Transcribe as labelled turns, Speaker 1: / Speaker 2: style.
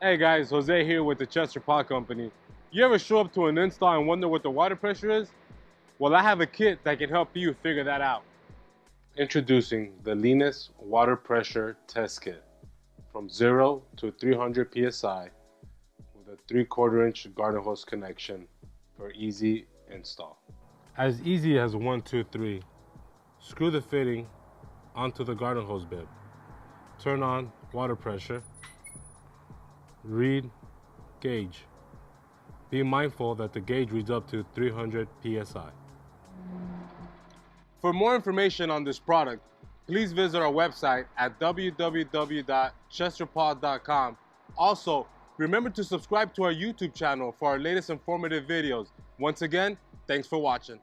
Speaker 1: Hey guys, Jose here with the Chester Pot Company. You ever show up to an install and wonder what the water pressure is? Well, I have a kit that can help you figure that out. Introducing the Linis Water Pressure Test Kit. From 0 to 300 psi with a 3/4 inch garden hose connection for easy install. As easy as 1, 2, 3. Screw the fitting onto the garden hose bib. Turn on water pressure. Read gauge. Be mindful that the gauge reads up to 300 psi. For more information on this product, please visit our website at www.chesterpod.com. Also, remember to subscribe to our YouTube channel for our latest informative videos. Once again, thanks for watching.